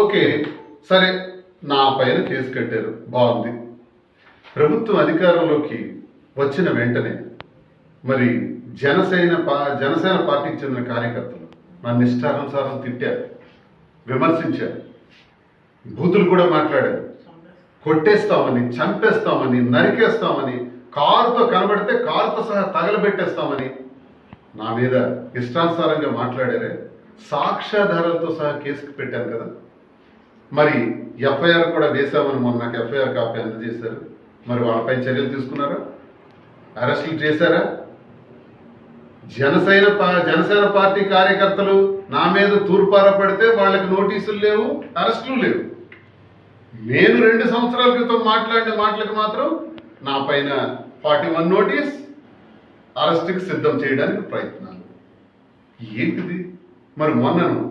Okay, సరే, నా పైన కేసు కట్టారు, బాగుంది. ప్రభుత్వం అధికారంలోకి వచ్చిన వెంటనే మరి జనసేన పార్టీకి చెందిన కార్యకర్తలు నన్ను ఇష్టానుసారం తిట్టారు, విమర్శించారు, బూతులు కూడా మాట్లాడారు. కొట్టేస్తామని, చంపేస్తామని, నరికేస్తామని, కారుతో కనబడితే కారుతో సహా తగలబెట్టేస్తామని నా మీద ఇష్టానుసారంగా మాట్లాడారే. సాక్ష్యాధారాలతో సహా కేసుకు పెట్టాను కదా. మరి ఎఫ్ఐఆర్ కూడా వేశామని మొన్న నాకు ఎఫ్ఐఆర్ కాపీ అందజేశారు. మరి వాళ్ళపై చర్యలు తీసుకున్నారా? అరెస్టులు చేశారా? జనసేన పార్టీ కార్యకర్తలు నా మీద తూర్పార పడితే వాళ్ళకి నోటీసులు లేవు, అరెస్టులు లేవు. నేను 2 సంవత్సరాల క్రితం మాట్లాడిన మాటలకు మాత్రం నా పైన 41 నోటీస్, అరెస్టుకి సిద్ధం చేయడానికి ప్రయత్నాలు. ఏంటిది? మరి మొన్నను